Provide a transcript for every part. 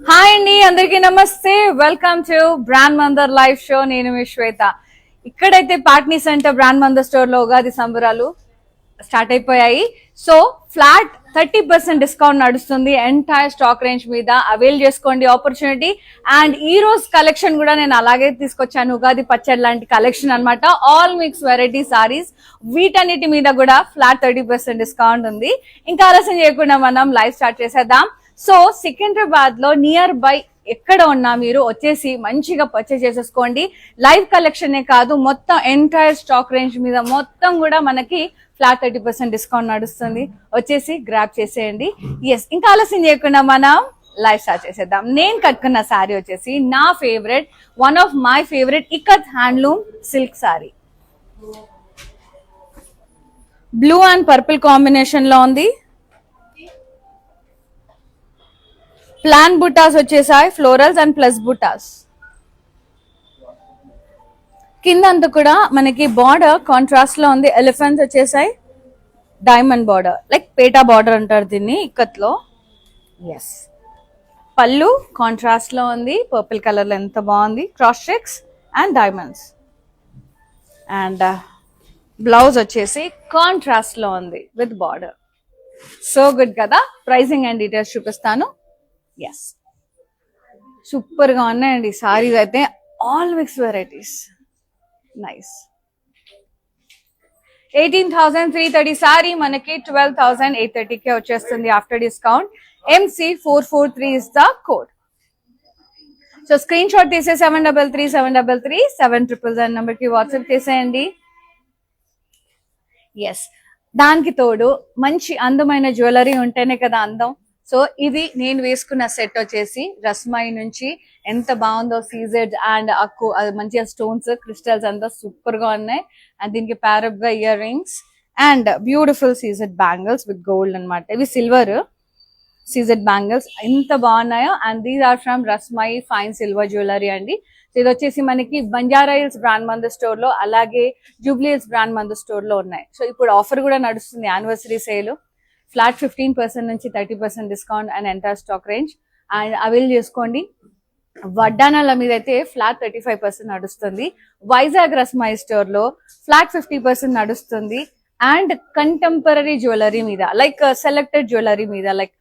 Hi అండి, అందరికీ నమస్తే. Welcome to brand Mandar live show. నేను మీ శ్వేత. ఇక్కడైతే Patny centre brand Mandar store లో ఉగాది సంబరాలు స్టార్ట్ అయిపోయాయి. సో ఫ్లాట్ 30% డిస్కౌంట్ నడుస్తుంది ఎంటైర్ స్టాక్ రేంజ్ మీద. అవైల్ చేసుకోండి ఆపర్చునిటీ. అండ్ ఈ రోజు కలెక్షన్ కూడా నేను అలాగే తీసుకొచ్చాను, ఉగాది పచ్చడి లాంటి కలెక్షన్ అన్నమాట. ఆల్ మిక్స్ వెరైటీ సారీస్, వీటన్నిటి మీద కూడా ఫ్లాట్ 30% డిస్కౌంట్ ఉంది. ఇంకా ఆలస్యం చేయకుండా మనం లైవ్ స్టార్ట్ చేసేద్దాం. సో సికింద్రాబాద్ లో నియర్ బై ఎక్కడ ఉన్నా మీరు వచ్చేసి మంచిగా పర్చేస్ చేసేసుకోండి. లైవ్ కలెక్షనే కాదు, మొత్తం ఎంటైర్ స్టాక్ రేంజ్ మీద మొత్తం కూడా మనకి ఫ్లాట్ 30% డిస్కౌంట్ నడుస్తుంది. వచ్చేసి గ్రాప్ చేసేయండి. ఎస్, ఇంకా ఆలస్యం చేయకుండా మనం లైవ్ స్టార్ట్ చేసేద్దాం. నేను కట్టుకున్న శారీ వచ్చేసి నా favourite, one of my favourite ikat handloom silk sari. Blue and purple combination లో ఉంది. ప్లాన్ బుటాస్ వచ్చేసాయి, ఫ్లోరల్స్ అండ్ ప్లస్ బుటాస్. కింద అంతా కూడా మనకి బార్డర్ కాంట్రాస్ట్ లో ఉంది. ఎలిఫెంట్స్ వచ్చేసాయి, diamond border, like PETA border అంటారు దీన్ని ఇక్కత్ లో. ఎస్, పళ్ళు కాంట్రాస్ట్ లో ఉంది, పర్పుల్ కలర్ లో ఎంత బాగుంది. Cross checks and diamonds. And blouse వచ్చేసి కాంట్రాస్ట్ లో ఉంది విత్ బార్డర్. సో గుడ్ కదా. ప్రైసింగ్ అండ్ డీటెయిల్స్ చూపిస్తాను. ఎస్, సూపర్ గా ఉన్నాయండి సారీస్ అయితే. All mix varieties, nice. 18,330 sorry మనకి 12,830కే వచ్చేస్తుంది after discount. MC443 is the code. So screen shot తీసే 733733 నెంబర్ కి వాట్సాప్ చేసేయండి. ఎస్, దానికి తోడు మంచి అందమైన జ్యువెలరీ ఉంటేనే కదా అందం. సో ఇది నేను వేసుకున్న సెట్ వచ్చేసి రస్మై నుంచి. ఎంత బాగుందో, సీజెడ్ అండ్ మంచిగా స్టోన్స్, క్రిస్టల్స్ అంతా సూపర్ గా ఉన్నాయి. అండ్ దీనికి ప్యారప్ గా ear rings and beautiful CZ bangles with gold అనమాట. ఇవి సిల్వర్ సీజెడ్ బ్యాంగిల్స్ ఎంత బాగున్నాయో. And these are from Rasmai fine silver jewellery అండి. ఇది వచ్చేసి మనకి బంజారా హిల్స్ బ్రాండ్ మందర్ స్టోర్ లో, అలాగే జూబ్లీ హిల్స్ బ్రాండ్ మందర్ స్టోర్ లో ఉన్నాయి. సో ఇప్పుడు ఆఫర్ కూడా నడుస్తుంది, యానివర్సరీ సేల్. ఫ్లాట్ 15% నుంచి 30% discount and entire stock range. And avail చేసుకోండి. వడ్డానాల మీద అయితే ఫ్లాట్ 35% నడుస్తుంది. వైజాగ్ రస్మై స్టోర్ లో ఫ్లాట్ 50% నడుస్తుంది. అండ్ కంటెంపరీ జ్యువెలరీ మీద, లైక్ సెలెక్టెడ్ జ్యువెలరీ మీద, లైక్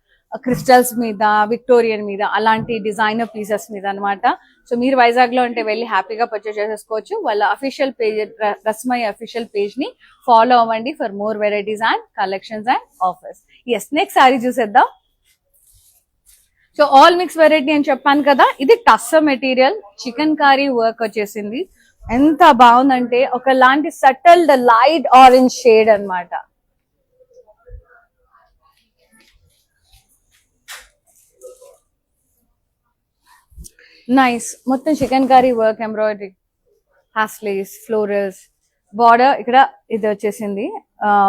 క్రిస్టల్స్ మీద, విక్టోరియన్ మీద, అలాంటి డిజైనర్ పీసెస్ మీద అనమాట. సో మీరు వైజాగ్ లో ఉంటే వెళ్ళి హ్యాపీగా పర్చేస్ చేసేసుకోవచ్చు. వాళ్ళ official page, Rasmai official page ని ఫాలో అవ్వండి for more varieties and collections and offers. Yes, next sari చూసేద్దాం. సో ఆల్ మిక్స్ వెరైటీ అని చెప్పాను కదా. ఇది tussar material, chikankari work వచ్చేసింది. ఎంత బాగుందంటే ఒకలాంటి సటల్ లైట్ ఆరెంజ్ షేడ్ అనమాట. నైస్, మొత్తం chikankari work, embroidery, paisleys, florals, border ఇక్కడ ఇది వచ్చేసింది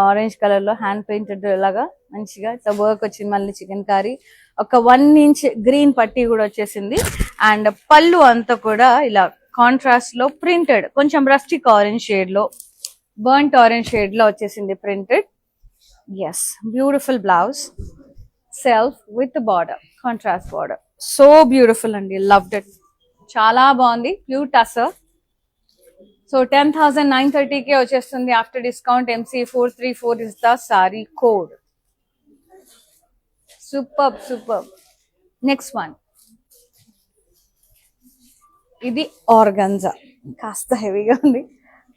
ఆరెంజ్ కలర్ లో హ్యాండ్ పెయింటెడ్ లాగా మంచిగా ఇట్లా వర్క్ వచ్చింది. మళ్ళీ చికెన్ కర్రీ ఒక 1 ఇంచ్ గ్రీన్ పట్టీ కూడా వచ్చేసింది. అండ్ పళ్ళు అంతా కూడా ఇలా కాంట్రాస్ట్ లో ప్రింటెడ్, కొంచెం రస్టిక్ ఆరెంజ్ షేడ్ లో, బర్న్ట్ ఆరెంజ్ షేడ్ లో వచ్చేసింది printed. Yes, beautiful blouse, self with border, contrast border. So beautiful అండి, లవ్డ్ ఇట్. చాలా బాగుంది, ప్యూర్ టస్సర్. సో 10,930కే వచ్చేస్తుంది after discount. MC434 is the sari code. Super super. Next one, ఇది organza, కాస్త హెవీగా ఉంది.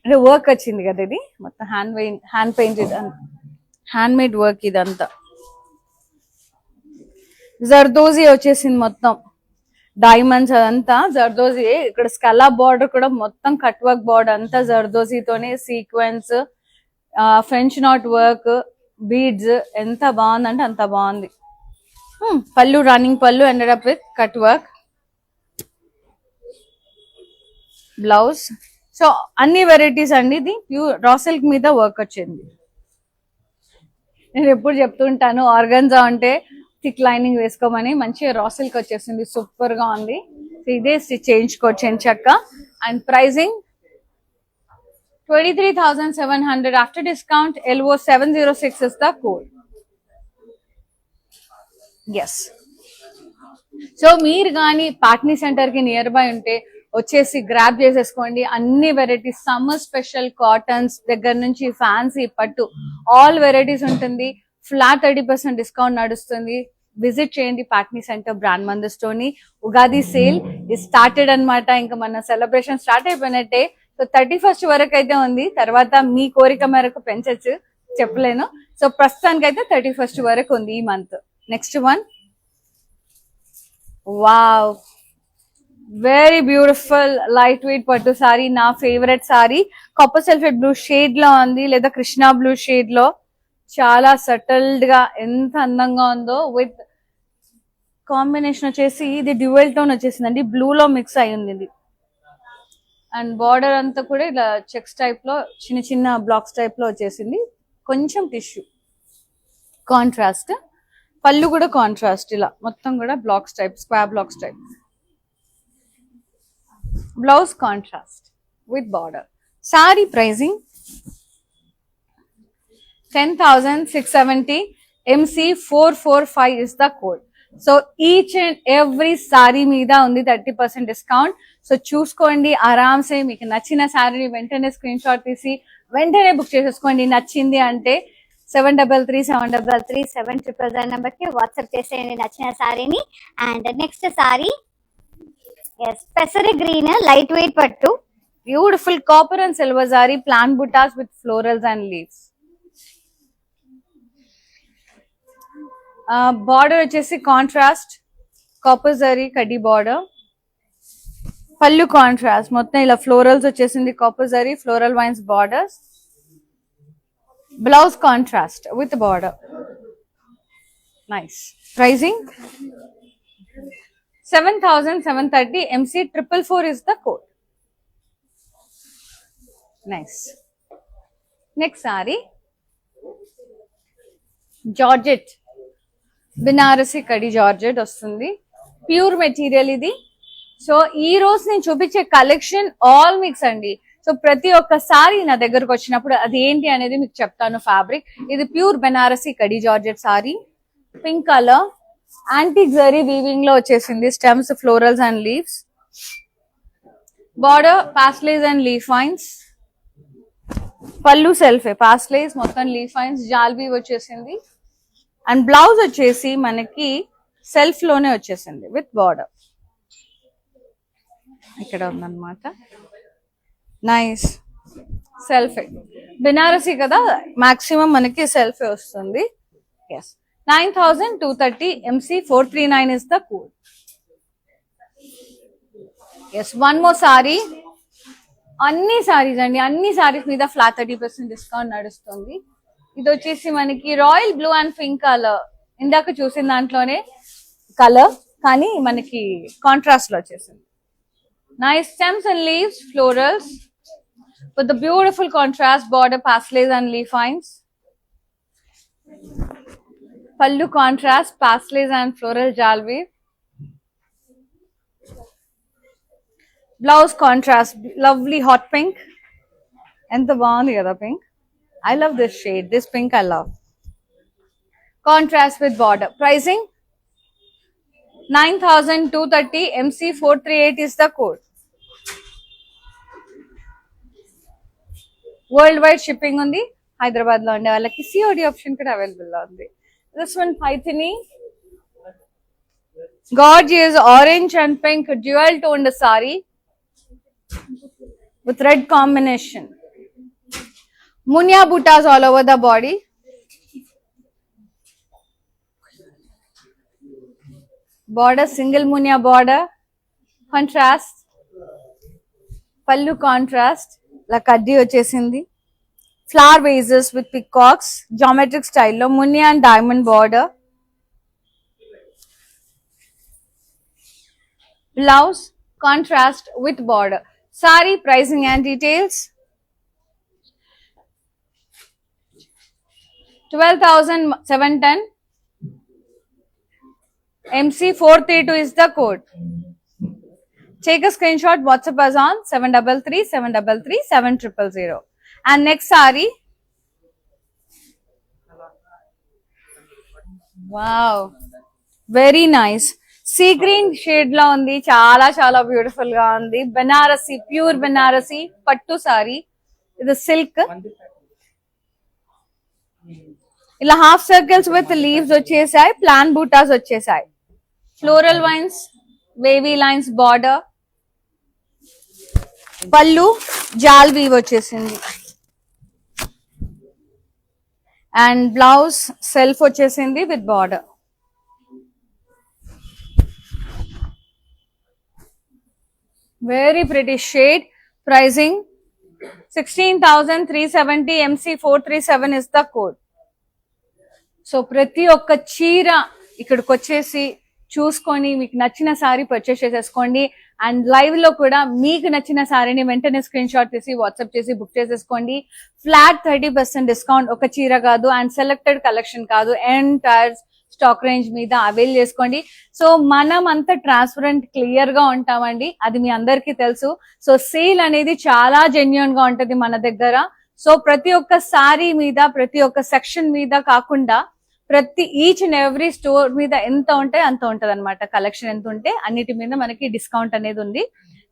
అంటే వర్క్ వచ్చింది కదా, ఇది మొత్తం hand painted, hand made work ఇదంతా. జర్దోజీ వచ్చేసింది, మొత్తం డైమండ్స్ అదంతా జర్దోజీ. ఇక్కడ స్కలా బార్డర్ కూడా మొత్తం కట్ వర్క్ బార్డర్ అంతా జర్దోజీతోనే, sequence, French knot work, beads. ఎంత బాగుందంటే అంత బాగుంది. పళ్ళు రన్నింగ్ పళ్ళు, ended up with cut work. Blouse. So అన్ని వెరైటీస్ అండి. ఇది ప్యూర్ రా సిల్క్ మీద వర్క్ వచ్చింది. నేను ఎప్పుడు చెప్తుంటాను ఆర్గన్జా అంటే థిక్ లైనింగ్ వేసుకోమని. మంచిగా రా సిల్క్ వచ్చేసింది, సూపర్ గా ఉంది. ఇదే స్టిచ్ చేయించుకోవచ్చు ఎంచక్క. And pricing 23,700 after discount. LO 706 is the code. Yes. So మీరు కానీ పాట్నీ సెంటర్ కి నియర్ బై ఉంటే వచ్చేసి గ్రాప్ చేసేసుకోండి. అన్ని వెరైటీస్, సమ్మర్ స్పెషల్ కాటన్స్ దగ్గర నుంచి ఫ్యాన్సీ పట్టు ఆల్ వెరైటీస్ ఉంటుంది. ఫ్లాట్ 30% డిస్కౌంట్ నడుస్తుంది. విజిట్ చేయండి పాట్నీ సెంటర్ బ్రాండ్ మందు స్టోర్ ని. ఉగాది సేల్ స్టార్టెడ్ అనమాట. ఇంకా మన సెలబ్రేషన్ స్టార్ట్ అయిపోయినట్టే. సో 31st వరకు అయితే ఉంది. తర్వాత మీ కోరిక మేరకు పెంచచ్చు, చెప్పలేను. సో ప్రస్తుతానికి అయితే 31st వరకు ఉంది ఈ month. Next one, wow, very beautiful light weight పట్టు సారీ. నా favourite sorry copper sulphate blue shade లో ఉంది, లేదా కృష్ణా బ్లూ షేడ్ లో. చాలా సటిల్డ్ గా ఎంత అందంగా ఉందో. విత్ కాంబినేషన్ వచ్చేసి ఇది డ్యూయల్ టోన్ వచ్చేసిందండి, బ్లూ లో మిక్స్ అయి ఉంది ఇది. అండ్ బార్డర్ అంతా కూడా ఇలా చెక్స్ టైప్ లో చిన్న చిన్న బ్లాక్స్ టైప్ లో వచ్చేసింది. కొంచెం టిష్యూ కాంట్రాస్ట్, పళ్ళు కూడా కాంట్రాస్ట్, ఇలా మొత్తం కూడా blocks type, square blocks type. Blouse contrast with border. Sari pricing 10,670. MC445 is the code. So each and every sari మీద ఉంది 30% డిస్కౌంట్. సో చూసుకోండి ఆరామ్సే. మీకు నచ్చిన సారీని వెంటనే స్క్రీన్ షాట్ తీసి వెంటనే బుక్ చేసేసుకోండి. నచ్చింది అంటే 733733 నెంబర్ కి వాట్సాప్ చేసేయండి నచ్చిన సారీని. అండ్ నెక్స్ట్ సారీ పెసరి గ్రీన్ లైట్ వెయిట్ పట్టు, beautiful copper and silver sari, plain బుటాస్ with florals and leaves. Border వచ్చేసి కాంట్రాస్ట్ కాపర్ జరీ కడ్డీ బార్డర్. పళ్ళు కాంట్రాస్ట్, మొత్తం ఇలా ఫ్లోరల్స్ వచ్చేసింది, copper zari floral vines borders. Blouse contrast with border. Nice. Pricing 7,730. MC444 is the code. Nice. Next saree, georgette Banarasi కడి georgette వస్తుంది. Pure material ఇది. So ఈ రోజు నేను చూపించే కలెక్షన్ ఆల్ మిక్స్ అండి. సో ప్రతి ఒక్కసారి నా దగ్గరకు వచ్చినప్పుడు అది ఏంటి అనేది మీకు చెప్తాను. ఫ్యాబ్రిక్ ఇది ప్యూర్ బెనారసి కడి georgette sorry, pink colour, antique zari weaving లో వచ్చేసింది, stems florals and leaves. Border paisleys and leaf wines. పళ్ళు సెల్ఫే పాస్లేస్, మొత్తం లీఫ్ వైన్స్, జాల్ వీవ్ వచ్చేసింది. అండ్ బ్లౌజ్ వచ్చేసి మనకి సెల్ఫ్ లోనే వచ్చేసింది విత్ బార్డర్. ఇక్కడ ఉందన్నమాట. నైస్. సెల్ఫే బెనారసి కదా, మాక్సిమం మనకి సెల్ఫే వస్తుంది. Yes. 9,230. MC439 is the code. Yes, one more saree. అన్ని సారీస్ అండి, అన్ని సారీస్ మీద ఫ్లాట్ 30% డిస్కౌంట్ నడుస్తుంది. ఇది వచ్చేసి మనకి royal blue and pink colour, ఇందాక చూసిన దాంట్లోనే కలర్ కానీ మనకి కాంట్రాస్ట్ లో వచ్చేసింది. Nice stems and leaves florals with the beautiful contrast border paisleys and leaf vines. పల్లు కాంట్రాస్ట్ పాస్లేస్ అండ్ ఫ్లోరల్ జాల్ weave. Blouse contrast lovely hot pink. ఎంత బాగుంది కదా pink. I love this shade. This pink I love. Contrast with border. Pricing 9,230. MC438 is the code. Worldwide shipping undi. Hyderabad lo unde vallaki COD option kuda available lo undi. This one Pythony. Gorgeous orange and pink dual toned saree with red combination. Munya buttas all over the body. Border single munya border. Contrast. Pallu contrast. La kaddi vachesindi. Flower vases with peacocks. Geometric style lo munya and diamond border. Blouse contrast with border. Saree pricing and details. 12,710. MC432 is the code. Take a screenshot, WhatsApp us on 733-733-7000. And next saree. Wow. Very nice. Sea green shade లో ఉంది, చాలా చాలా beautiful గా ఉంది. Banarasi, pure Banarasi పట్టు sorry. ఇది silk, ఇలా half circles with leaves వచ్చేసాయి, ప్లాన్ బూటాస్ వచ్చేసాయి, floral wines, wavy lines border. పళ్ళు జాల్ వీవ్ వచ్చేసింది అండ్ బ్లౌజ్ సెల్ఫ్ వచ్చేసింది with border. Very pretty shade. Pricing 16,370. MC437 is the code. So ప్రతి ఒక్క చీర ఇక్కడికి వచ్చేసి చూసుకొని మీకు నచ్చిన సారీ పర్చేస్ చేసేసుకోండి. అండ్ లైవ్ లో కూడా మీకు నచ్చిన సారీని వెంటనే స్క్రీన్ షాట్ తీసి వాట్సాప్ చేసి బుక్ చేసేసుకోండి. ఫ్లాట్ 30% డిస్కౌంట్, ఒక చీర కాదు అండ్ సెలెక్టెడ్ కలెక్షన్ కాదు, ఎంటైర్ స్టాక్ రేంజ్ మీద అవైల్ చేసుకోండి. సో మనం అంత ట్రాన్స్పరెంట్ క్లియర్ గా ఉంటామండి, అది మీ అందరికీ తెలుసు. సో సేల్ అనేది చాలా జెన్యూన్ గా ఉంటది మన దగ్గర. సో ప్రతి ఒక్క సారీ మీద, ప్రతి ఒక్క సెక్షన్ మీద కాకుండా ప్రతి ఈచ్ అండ్ ఎవ్రీ స్టోర్ మీద ఎంత ఉంటే అంత ఉంటది అనమాట. కలెక్షన్ ఎంత ఉంటే అన్నిటి మీద మనకి డిస్కౌంట్ అనేది ఉంది.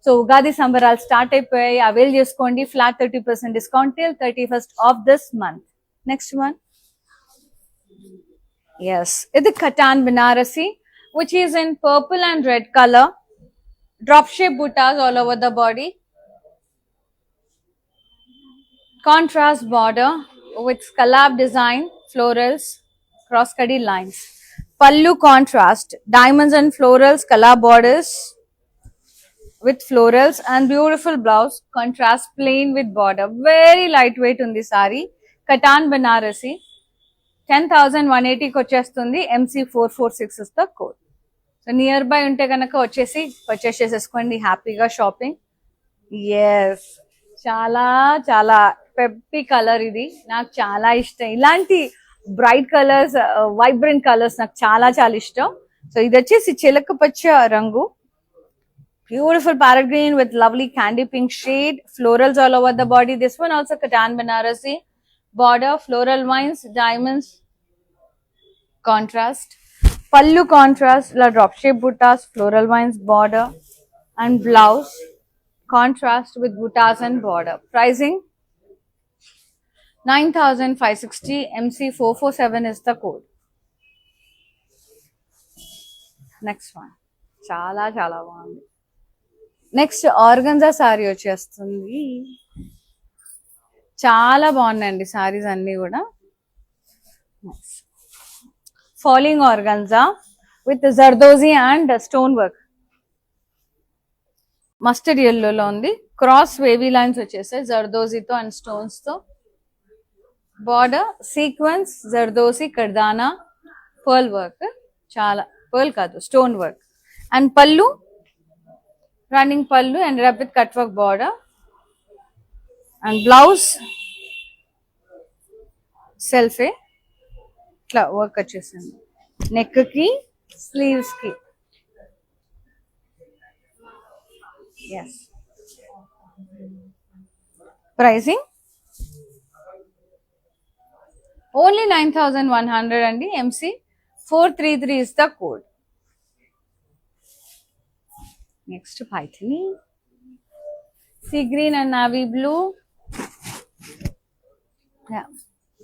సో ఉగాది సంబరాలు స్టార్ట్ అయిపోయాయి, అవైల్ చేసుకోండి. Flat 30% discount till 31st of this month. Next one, yes, ఇది katan banarasi which is in purple and red color, drop shape buttas all over the body, contrast border with scallop design, florals, cross cutty lines. Pallu contrast, diamonds and florals, scallop borders with florals and beautiful blouse, contrast plain with border. Very lightweight undi saree, katan banarasi. 10,180కి వచ్చేస్తుంది. MC446 is the code. So near by ఉంటే కనుక వచ్చేసి purchase చేసేసుకోండి హ్యాపీగా shopping. Yes, చాలా చాలా peppy colour ఇది, నాకు చాలా ఇష్టం. ఇలాంటి బ్రైట్ కలర్స్, వైబ్రెంట్ కలర్స్ నాకు చాలా చాలా ఇష్టం. సో ఇది వచ్చేసి చిలక పచ్చ రంగు, beautiful parrot green with lovely candy pink shade, florals all over the body. This one also katan banarasi, border floral vines, diamonds, contrast. Pallu contrast, la drop shape buttas, floral vines border and blouse contrast with buttas and border. Pricing 9,560. MC447 is the code. Next one, చాలా చాలా బాగుంది. Next organza sorry వచ్చేస్తుంది. చాలా బాగున్నాయండి సారీస్ అన్ని కూడా. Falling organza with zardozi and stone work, mustard ఎల్లోలో ఉంది. క్రాస్ వేవీ లైన్స్ వచ్చేసాయి జర్దోజీతో అండ్ స్టోన్స్ తో. బార్డర్ సీక్వెన్స్ జర్దోజీ కర్దానా పర్ల్ వర్క్, చాలా పర్ల్ కాదు స్టోన్ వర్క్. అండ్ పళ్ళు రన్నింగ్ పళ్ళు and rub with cut work border. And blouse self ఇట్లా వర్క్ వచ్చేసింది నెక్ కి, స్లీవ్స్ కి. ఎస్, ప్రైసింగ్ ఓన్లీ 9,100 అండి. MC433 is the code. Next Paithani, sea green and navy blue.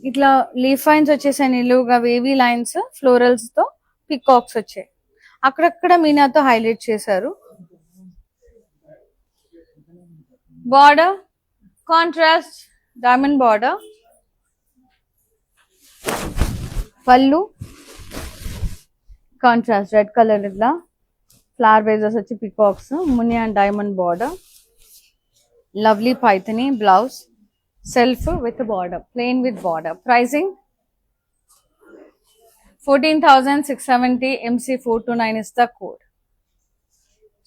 ఇట్లా లీఫ్ లైన్స్ వచ్చేసాయి నిలువుగా, వేవీ లైన్స్ ఫ్లోరల్స్ తో పికాక్స్ వచ్చాయి, అక్కడక్కడ మీనాతో హైలైట్ చేశారు. Border contrast diamond border. పళ్ళు కాంట్రాస్ట్ రెడ్ కలర్, ఇట్లా ఫ్లవర్ బేజెస్ వచ్చి peacocks, Muni and diamond border. Lovely Paithani blouse, self with border, plain with border. Pricing 14,670. MC429 is the code.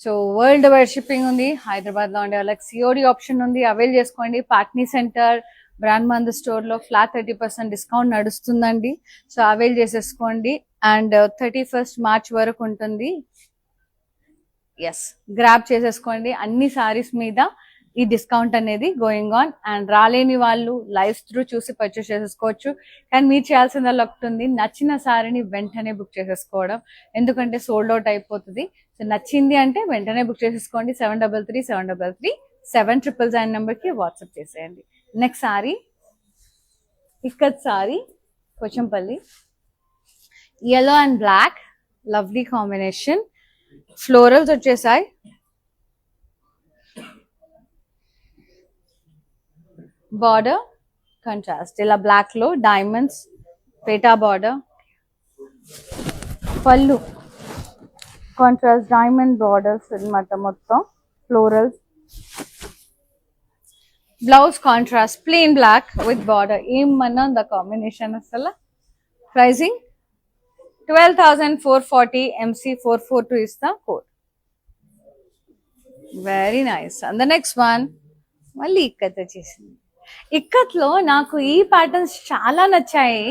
So world wide shipping ఉంది. హైదరాబాద్ లో ఉండే వాళ్ళకి COD option ఉంది, avail చేసుకోండి. Patny centre brand మంద్ store లో flat 30% discount నడుస్తుందండి. So avail చేసేసుకోండి. And 31st March వరకు ఉంటుంది. ఎస్, గ్రాబ్ చేసేసుకోండి. అన్ని సారీస్ మీద ఈ డిస్కౌంట్ అనేది గోయింగ్ ఆన్. అండ్ రాలేని వాళ్ళు లైవ్ త్రూ చూసి పర్చేస్ చేసేసుకోవచ్చు. కానీ మీరు చేయాల్సిందల్లా ఒకటి ఉంది, నచ్చిన సారీని వెంటనే బుక్ చేసేసుకోవడం, ఎందుకంటే సోల్డ్ అవుట్ అయిపోతుంది. సో నచ్చింది అంటే వెంటనే బుక్ చేసేసుకోండి. 733733 నెంబర్కి వాట్సాప్ చేసేయండి. Next sari ikat sari, Kochampalli, yellow and black, lovely combination. Florals వచ్చేసాయి. బార్డర్ కాంట్రాస్ట్ ఇలా బ్లాక్ లో డైమండ్స్ పేటా బార్డర్. పళ్ళు కాంట్రాస్ట్ డైమండ్ బార్డర్స్ అన్నమాట మొత్తం florals. Blouse contrast plain black with border. ఏమన్నా ద కాంబినేషన్ అసలు. Pricing 12,440, MC 442 is the code. Very nice. And the next one, మళ్ళీ ఇక్కత్ వచ్చేసింది. ఇక్కత్ లో నాకు ఈ ప్యాటర్న్స్ చాలా నచ్చాయి,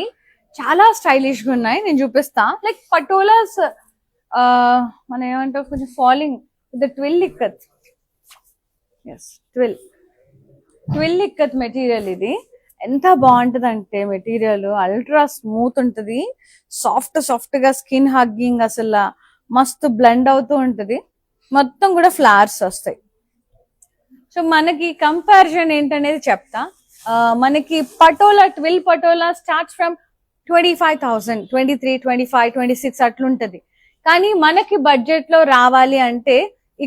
చాలా స్టైలిష్ గా ఉన్నాయి. నేను చూపిస్తా. లైక్ పటోలాస్ మనం ఏమంటాం, కొంచెం falling with twill ikat. Yes, twill ikat material ఇది. ఎంత బాగుంటది అంటే మెటీరియల్ అల్ట్రా స్మూత్ ఉంటది, సాఫ్ట్ గా స్కిన్ హగ్గింగ్, అసలు మస్తు బ్లెండ్ అవుతూ ఉంటది. మొత్తం కూడా ఫ్లవర్స్ వస్తాయి. సో మనకి కంపారిజన్ ఏంటనేది చెప్తా. మనకి patola twill patola starts from 25,000, 23, 25, 26 అట్లుంటది. కానీ మనకి బడ్జెట్ లో రావాలి అంటే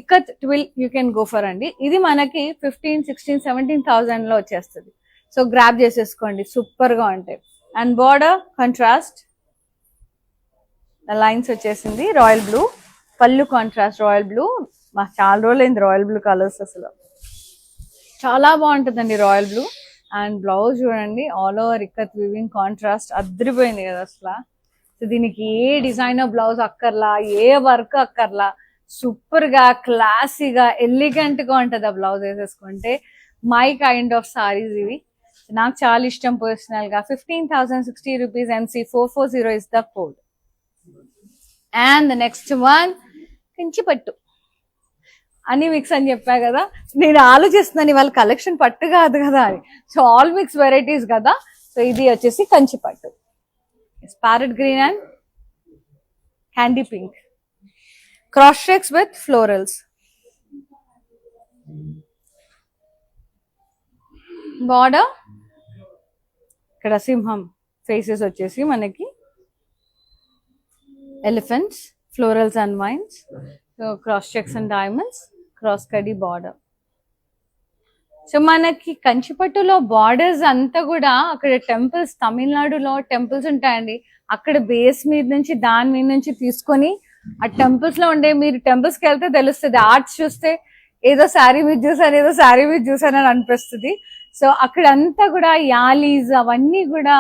ikat twill you can go for అండి. ఇది మనకి 15, 16, 17,000 లో వచ్చేస్తుంది. సో గ్రాబ్ చేసేసుకోండి, సూపర్ గా ఉంటాయి. అండ్ బార్డర్ కాంట్రాస్ట్ లైన్స్ వచ్చేసింది రాయల్ బ్లూ. పళ్ళు కాంట్రాస్ట్ రాయల్ బ్లూ. మాకు చాలా రోజులైంది రాయల్ బ్లూ కలర్స్, అసలు చాలా బాగుంటుందండి రాయల్ బ్లూ. అండ్ బ్లౌజ్ చూడండి, all over ikat weaving contrast అద్దరిపోయింది కదా అసలు. సో దీనికి ఏ డిజైనర్ బ్లౌజ్ అక్కర్లా, ఏ వర్క్ అక్కర్లా, సూపర్ గా క్లాసీగా ఎలిగెంట్ గా ఉంటది ఆ బ్లౌజ్ వేసేసుకుంటే. మై కైండ్ ఆఫ్ సారీస్ ఇవి, నాకు చాలా ఇష్టం పర్సనల్ గా. 15,060 rupees, MC 440 is the code. And the next one, కంచిపట్టు అని మిక్స్ అని చెప్పా కదా. నేను ఆలోచిస్తున్నాను ఇవాళ కలెక్షన్ పట్టు కాదు కదా అని. సో ఆల్ మిక్స్ వెరైటీస్ కదా. సో ఇది వచ్చేసి కంచిపట్టు, parrot green and candy pink, cross checks with florals. Border ఇక్కడ సింహం ఫేసెస్ వచ్చేసి మనకి elephants, florals and vines, cross checks and diamonds, cross కడి బార్డర్. సో మనకి కంచిపట్టులో బార్డర్స్ అంతా కూడా అక్కడ టెంపుల్స్, తమిళనాడులో టెంపుల్స్ ఉంటాయండి. అక్కడ బేస్ మీద నుంచి దాని మీద నుంచి తీసుకొని ఆ టెంపుల్స్ లో ఉండే, మీరు టెంపుల్స్ కి వెళ్తే తెలుస్తుంది. ఆర్ట్స్ చూస్తే ఏదో శారీ మీద చూసాను అని అనిపిస్తుంది. సో అక్కడంతా కూడా యాలీస్ అవన్నీ కూడా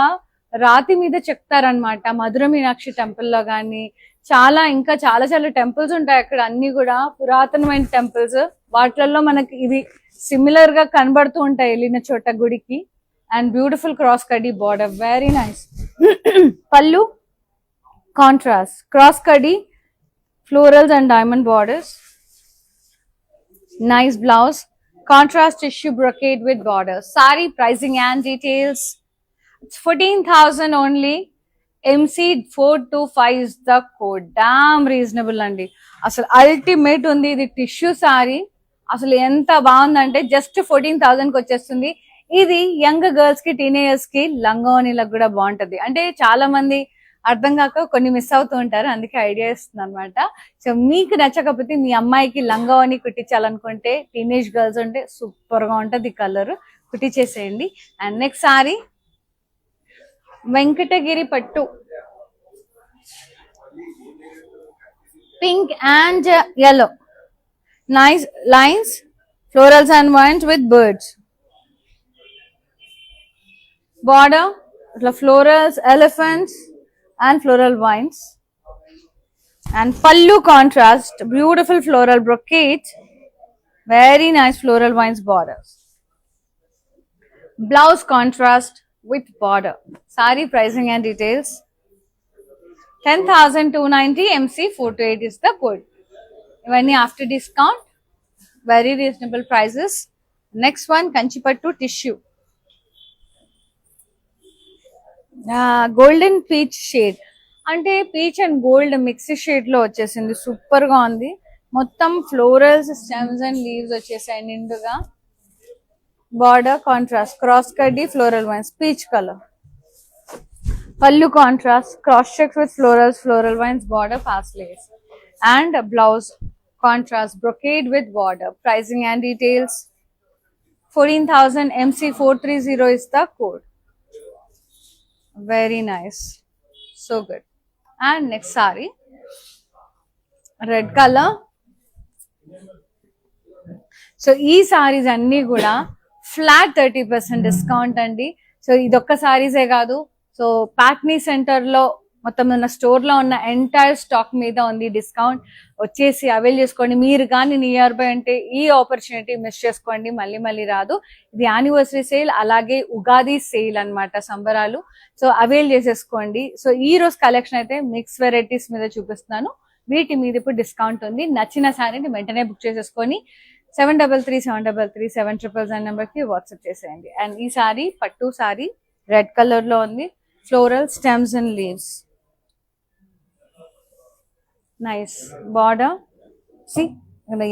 రాతి మీద చెక్తారనమాట. మధుర మీనాక్షి టెంపుల్ లో కానీ ఇంకా చాలా టెంపుల్స్ ఉంటాయి అక్కడ, అన్ని కూడా పురాతనమైన టెంపుల్స్. వాటిల్లో మనకి ఇవి సిమిలర్ గా కనబడుతూ ఉంటాయి వెళ్ళిన చోట గుడికి. అండ్ బ్యూటిఫుల్ క్రాస్ కడి బార్డర్, వెరీ నైస్. పళ్ళు contrast cross kadhi florals and diamond borders. Nice blouse, contrast tissue brocade with borders. Sari pricing and details. It's 14,000 only. MC 425 is the code. Damn reasonable andi. Asal ultimate undi idi tissue sari. Asal enta baagundante just 14,000 ki vachestundi. ఇది young girls కి, teenagers కి లంగావోణీలకు కూడా బాగుంటది. అంటే చాలా మంది అర్థం కాక కొన్ని మిస్ అవుతూ ఉంటారు, అందుకే ఐడియా ఇస్తుంది అనమాట. సో మీకు నచ్చకపోతే మీ అమ్మాయికి లంగావోణి కుట్టించాలనుకుంటే, టీనేజ్ గర్ల్స్ ఉంటే సూపర్ గా ఉంటది ఈ కలర్, కుట్టించేసేయండి. అండ్ నెక్స్ట్ సారీ వెంకటగిరి పట్టు, pink and yellow, nice lines, florals and vines with birds. Border florals, elephants and floral vines. And pallu contrast, beautiful floral brocade, very nice floral vines borders. Blouse contrast with border. Sari pricing and details. 10,290, MC 428 is the code. Even after discount, very reasonable prices. Next one కంచిపట్టు tissue, golden peach shade, అంటే peach and gold mix shade లో వచ్చేసింది. Super గా ఉంది. మొత్తం florals, stems and leaves వచ్చేసాయి నిండుగా. Border contrast cross కడ్డీ floral vines peach colour. Pallu contrast cross checks with florals, floral vines border fast lace. And blouse contrast brocade with border. Pricing and details 14,000 MC430 is the code. Very nice, so good. And next saree, red color. So ఈ సారీస్ అన్ని కూడా flat 30% discount అండి. So ఇదొక్క సారీసే కాదు, so Patny centre లో మొత్తం ఉన్న store లో ఉన్న ఎంటైర్ స్టాక్ మీద ఉంది డిస్కౌంట్. వచ్చేసి అవైల్ చేసుకోండి. మీరు కానీ నియర్ బై అంటే ఈ ఆపర్చునిటీ మిస్ చేసుకోండి, మళ్ళీ మళ్ళీ రాదు. ఇది యానివర్సరీ సేల్, అలాగే ఉగాది సేల్ అన్నమాట, సంబరాలు. సో అవైల్ చేసేసుకోండి. సో ఈ రోజు కలెక్షన్ అయితే మిక్స్ వెరైటీస్ మీద చూపిస్తున్నాను. వీటి మీద ఇప్పుడు డిస్కౌంట్ ఉంది. నచ్చిన శారీని వెంటనే బుక్ చేసేసుకొని 733733 నెంబర్ కి వాట్సాప్ చేసేయండి. అండ్ ఈ సారీ పట్టు సారీ రెడ్ కలర్ లో ఉంది. Floral stems and leaves, nice border. సి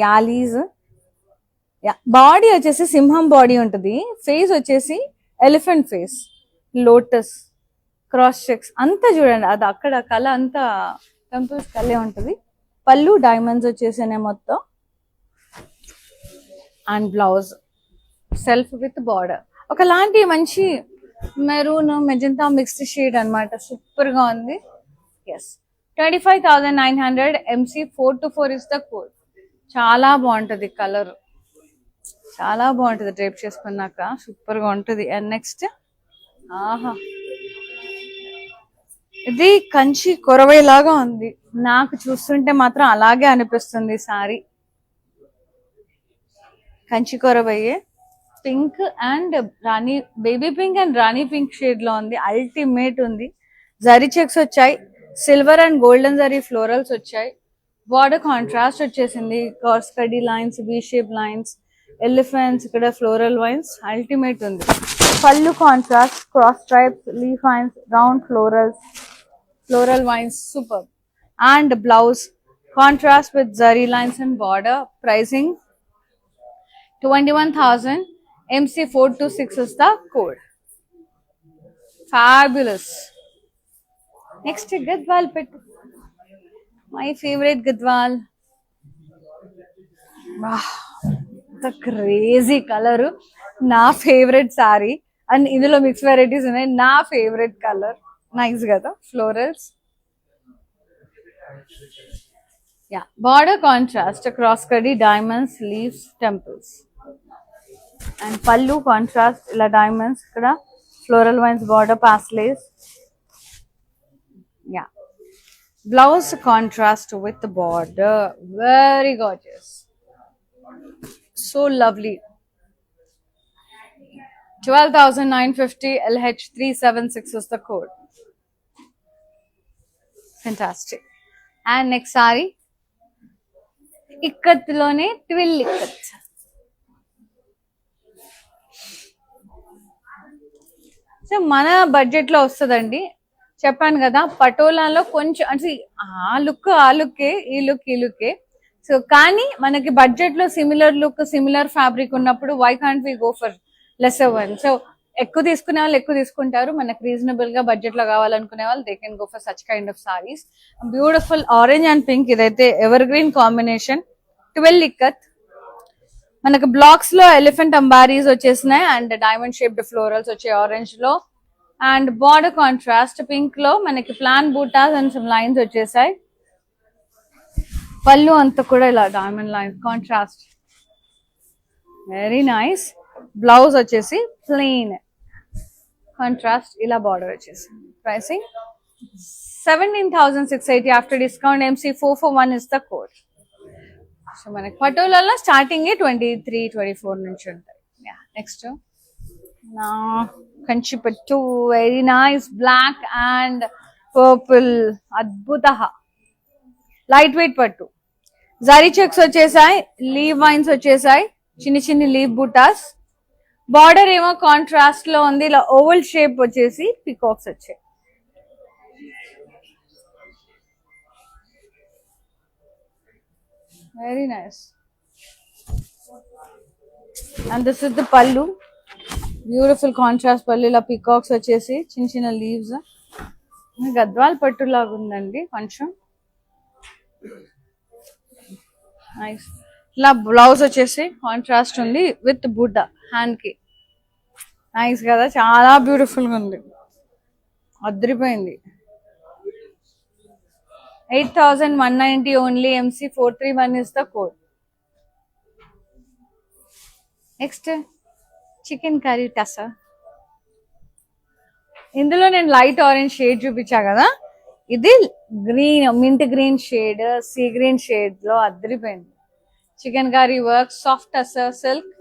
యాలీస్, బాడీ వచ్చేసి సింహం బాడీ ఉంటుంది, ఫేస్ వచ్చేసి elephant face, lotus cross checks అంతా చూడండి. అది అక్కడ కళ అంతా టెంపుల్స్ కలే ఉంటుంది. పళ్ళు డైమండ్స్ వచ్చేసినాయి మొత్తం. And blouse self with border, ఒకలాంటి మంచి మెరూన్ మెజంతా మిక్స్డ్ షేడ్ అన్నమాట. సూపర్ గా ఉంది. Yes 25,900 MC424 is the code. చాలా బాగుంటది కలర్, చాలా బాగుంటది డ్రేప్ చేసుకున్నాక, సూపర్ గా ఉంటది. అండ్ నెక్స్ట్, ఆహా ఇది కంచి కొరవై లాగా ఉంది. నాకు చూస్తుంటే మాత్రం అలాగే అనిపిస్తుంది సారీ. కంచి కొరవయ్యే pink and rani, baby pink and rani pink shade లో ఉంది. అల్టిమేట్ ఉంది. జరీ చెక్స్ వచ్చాయి, silver and golden zari florals వచ్చాయి. బార్డర్ కాంట్రాస్ట్ వచ్చేసింది, కార్స్ కడ్డీ lines, V shape lines, elephants, ఇక్కడ ఫ్లోరల్ వైన్స్, అల్టిమేట్ ఉంది. పళ్ళు contrast cross stripes, leaf vines, round florals, floral vines, super. And blouse contrast with zari lines and border. Pricing 21,000 MC426 is the code. Fabulous. Next, Gadwal pet. My favorite Gadwal. Wow, the crazy color. Na favorite saree. And indulo mix varieties unnai. Na favorite color. Nice kada. Florals. Yeah. Border contrast. Cross cutty diamonds, leaves, temples. And pallu contrast ila diamonds, ikkada floral vines, border paslays. Yeah, blouse contrast with the border, very gorgeous, so lovely. 12,950 LH376 is the code. Fantastic. And next saree, ikkat lone twill ikkat. So మన budget లో వస్తుందండి. చెప్పాను కదా, పటోలాలో కొంచెం అంటే ఆ look ఆ లుక్కే, ఈ లుక్ ఈ లుక్కే. సో కానీ మనకి బడ్జెట్ లో సిమిలర్ లుక్, సిమిలర్ ఫ్యాబ్రిక్ ఉన్నప్పుడు why can't we go for lesser one. So ఎక్కువ తీసుకునే వాళ్ళు ఎక్కువ తీసుకుంటారు. మనకి రీజనబుల్ గా బడ్జెట్ లో కావాలనుకునే వాళ్ళు they can go for such kind of saris. Beautiful orange and pink, ఇదైతే ఎవర్ గ్రీన్ కాంబినేషన్. 12 ఇక్కత్, మనకు బ్లాక్స్ లో ఎలిఫెంట్ అంబారీస్ వచ్చేసినాయి అండ్ డైమండ్ షేప్డ్ ఫ్లోరల్స్ వచ్చాయి ఆరెంజ్ లో. అండ్ బార్డర్ కాంట్రాస్ట్ పింక్ లో మనకి plan buttas and some lines వచ్చేసాయి. పళ్ళు అంతా కూడా ఇలా diamond lines contrast, very nice. Blouse వచ్చేసి ప్లెయిన్ కాంట్రాస్ట్, ఇలా బార్డర్ వచ్చేసి. Pricing 17,680 after discount. MC441 is the code. So మనకి పటోలాలో స్టార్టింగ్ 23-24 నుంచి ఉంటాయి. నెక్స్ట్ నా కంచి పట్టు, very nice black and purple, అద్భుత లైట్ వెయిట్ పట్టు. జరీ చెక్స్ వచ్చేసాయి, లీవ్ వైన్స్ వచ్చేసాయి, చిన్ని చిన్ని లీవ్ బూటాస్. బార్డర్ ఏమో కాంట్రాస్ట్ లో ఉంది, ఇలా ఓవల్ షేప్ వచ్చేసి పికాక్స్ వచ్చాయి. Very nice. And this is the pallu, beautiful contrast pallu, ఇలా పికాక్స్ వచ్చేసి చిన్న చిన్న లీవ్స్. గద్వాల్ పట్టు లాగా ఉందండి కొంచెం. నైస్. ఇలా బ్లౌజ్ వచ్చేసి కాంట్రాస్ట్ ఉంది విత్ బుడ్డ హ్యాండ్ కి. నైస్ కదా, చాలా బ్యూటిఫుల్ గా ఉంది, అదిరిపోయింది. 8,190 only. MC431 is the code. Next chicken curry టసా. ఇందులో నేను లైట్ ఆరెంజ్ షేడ్ చూపించా కదా, ఇది green mint green shade, sea green shade లో అదిరిపోయింది. Chicken curry work, soft టసా silk,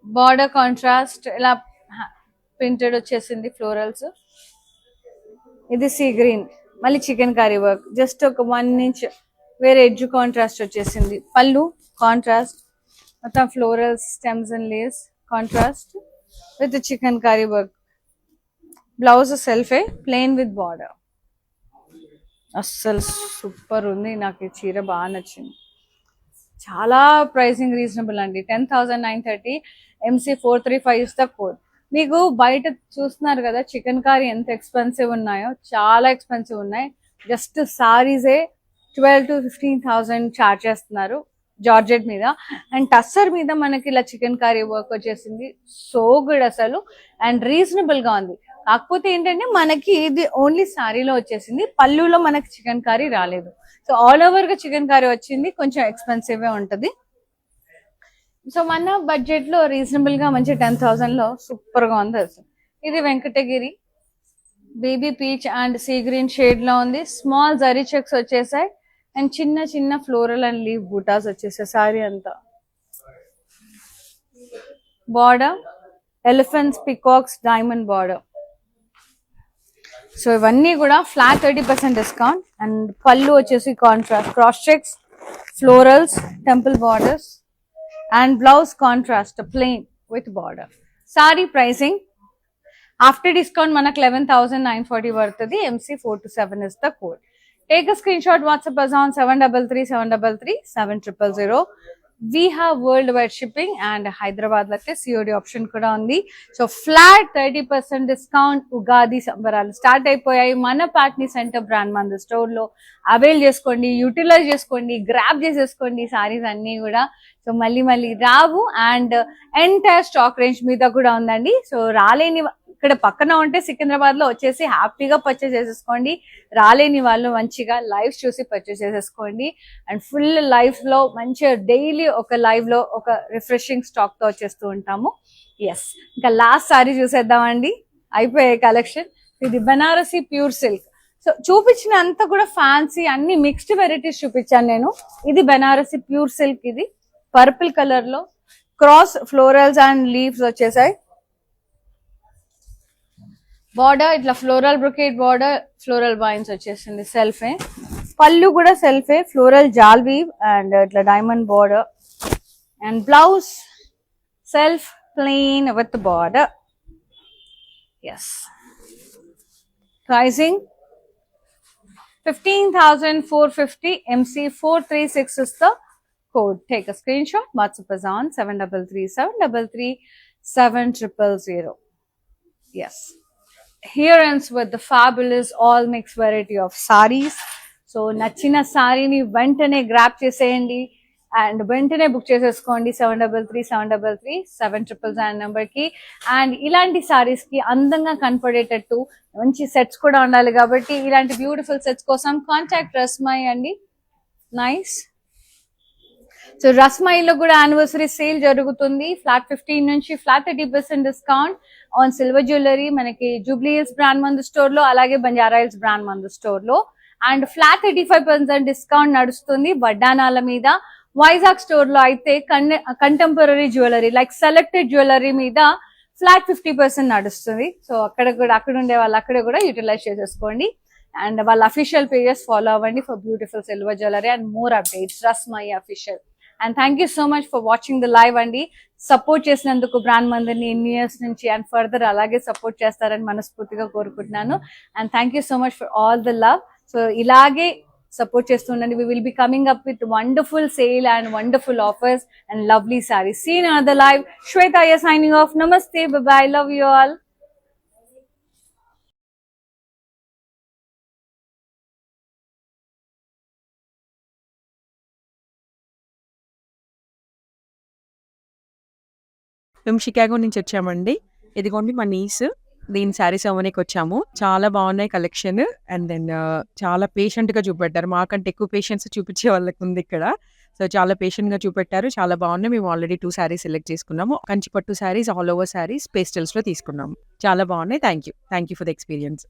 border contrast, ఇలా ప్రింటెడ్ వచ్చేసింది ఫ్లోరల్స్. ఇది సీ గ్రీన్, మళ్ళీ చికెన్ కర్రీ వర్క్, జస్ట్ ఒక 1 ఇంచ్ వేరే ఎడ్జ్ కాంట్రాస్ట్ వచ్చేసింది. పళ్ళు కాంట్రాస్ట్, మొత్తం florals, stems and leaves contrast with chikankari work. Blouse self plain with border. అస్సలు సూపర్ ఉంది, నాకు ఈ చీర బాగా నచ్చింది. చాలా ప్రైసింగ్ రీజనబుల్ అండి. 10,930. MC435 is the code. మీకు బయట చూస్తున్నారు కదా చికెన్ కర్రీ ఎంత ఎక్స్పెన్సివ్ ఉన్నాయో, చాలా ఎక్స్పెన్సివ్ ఉన్నాయి. జస్ట్ సారీసే 12,000 to 15,000 చార్జ్ చేస్తున్నారు జార్జెట్ మీద. అండ్ టస్సర్ మీద మనకి ఇలా చికెన్ కర్రీ వర్క్ వచ్చేసింది. సో గుడ్ అసలు, అండ్ రీజనబుల్ గా ఉంది. కాకపోతే ఏంటంటే మనకి ఇది ఓన్లీ సారీలో వచ్చేసింది, పళ్ళులో మనకి చికెన్ కర్రీ రాలేదు. సో ఆల్ ఓవర్ గా చికెన్ కర్రీ వచ్చింది, కొంచెం ఎక్స్పెన్సివ్ ఉంటది. సో మన బడ్జెట్ లో రీజనబుల్ గా మంచి 10,000 లో సూపర్ గా ఉంది అసలు. ఇది Venkatagiri baby peach and sea green shade లో ఉంది. స్మాల్ జరీ చెక్స్ వచ్చేసాయి అండ్ చిన్న చిన్న ఫ్లోరల్ అండ్ లీవ్ బూటాస్ వచ్చేసాయి సారీ అంతా. Border elephants, peacocks, diamond border. So ఇవన్నీ కూడా ఫ్లాట్ 30% డిస్కౌంట్. అండ్ పళ్ళు వచ్చేసి contrast, cross checks, florals, temple borders and blouse contrast plain with border. Saree pricing after discount manaku 11,940 vartadi. MC427 is the code. Take a screenshot, WhatsApp us on 733 We have worldwide shipping and Hyderabad latte COD option kuda undi. So flat 30% discount. Ugadi sambaralu start అయిపోయాయి. మన Patny centre brand మంది store లో avail చేసుకోండి, utilise చేసుకోండి, grab చేసేసుకోండి సారీస్ అన్ని కూడా. So మళ్ళీ రావు. అండ్ ఎంటైర్ స్టాక్ రేంజ్ మీద కూడా ఉందండి. సో రాలేని ఇక్కడ పక్కన ఉంటే సికింద్రాబాద్ లో వచ్చేసి హ్యాపీగా పర్చేస్ చేసేసుకోండి. రాలేని వాళ్ళు మంచిగా లైవ్ చూసి పర్చేస్ చేసేసుకోండి. అండ్ ఫుల్ లైవ్ లో మంచిగా డైలీ ఒక లైవ్ లో ఒక రిఫ్రెషింగ్ స్టాక్ తో వచ్చేస్తూ ఉంటాము. ఎస్, ఇంకా లాస్ట్ సారీ చూసేద్దామండి, అయిపోయాయి కలెక్షన్. ఇది బనారసి ప్యూర్ సిల్క్. సో చూపించిన అంతా కూడా ఫ్యాన్సీ అన్ని మిక్స్డ్ వెరైటీస్ చూపించాను నేను. ఇది బనారసి ప్యూర్ సిల్క్, ఇది పర్పుల్ కలర్ లో క్రాస్ ఫ్లోరల్స్ అండ్ లీవ్స్ వచ్చేసాయి. బార్డర్ ఇట్లా floral brocade border, floral vines వచ్చేసింది సెల్ఫే. పళ్ళు కూడా సెల్ఫే, ఫ్లోరల్ జాల్ వీవ్ అండ్ ఇట్లా diamond border. And blouse self plain with border. Yes, pricing 15,450. MC436 is the code. Take a screenshot, WhatsApp us on 733-733-7000. Yes, here ends with the fabulous all mixed variety of sarees. So nachina saree ni ventane grab cheseyandi and వెంటనే book చేసేసుకోండి 733-733-7000 number కి. And ఇలాంటి సారీస్ కి అందంగా కనపడేటట్టు మంచి sets కూడా ఉండాలి కాబట్టి ఇలాంటి బ్యూటిఫుల్ సెట్స్ కోసం కాంటాక్ట్ రస్మై అండి. నైస్. సో రస్మైలో కూడా యానివర్సరీ సేల్ జరుగుతుంది. ఫ్లాట్ 15 నుంచి flat 30% discount on silver jewellery మనకి జూబ్లీ హిల్స్ బ్రాండ్ మందు స్టోర్ లో, అలాగే బంజారా హిల్స్ బ్రాండ్ మందు స్టోర్ లో. అండ్ ఫ్లాట్ 35% డిస్కౌంట్ నడుస్తుంది వడ్డానాల మీద. వైజాగ్ స్టోర్ లో అయితే contemporary jewellery like selected jewellery మీద ఫ్లాట్ 50% నడుస్తుంది. సో అక్కడ ఉండే వాళ్ళు అక్కడ కూడా యూటిలైజ్ చేసేసుకోండి. అండ్ వాళ్ళ అఫీషియల్ పేజెస్ ఫాలో అవ్వండి for beautiful silver jewellery and more updates. Rasmai official and thank you so much for watching the live అండి. సపోర్ట్ చేసినందుకు బ్రాండ్ మందిని ఎన్ని ఇయర్స్ నుంచి అండ్ ఫర్దర్ అలాగే సపోర్ట్ చేస్తారని మనస్ఫూర్తిగా కోరుకుంటున్నాను. And thank you so much for all the love. So ఇలాగే support చేస్తుండండి. We will be coming up with wonderful sale and wonderful offers and lovely sarees. See you in another live. Shweta here signing off. Namaste. Bye bye. Love you all. మేము Chicago నుంచి వచ్చామండి. ఇదిగోండి మా knees. దీని శారీస్ అవ్వనీకి వచ్చాము. చాలా బాగున్నాయి కలెక్షన్. అండ్ దెన్ చాలా పేషెంట్గా చూపెట్టారు. మాకంటే ఎక్కువ పేషెన్స్ చూపించే వాళ్ళకి ఉంది ఇక్కడ. సో చాలా పేషెంట్గా చూపెట్టారు. చాలా బాగున్నాయి. మేము ఆల్రెడీ 2 శారీస్ సెలెక్ట్ చేసుకున్నాము. కంచి పట్టు శారీస్, ఆల్ ఓవర్ శారీస్, పేస్టల్స్లో తీసుకున్నాము. చాలా బాగున్నాయి. Thank you for the experience.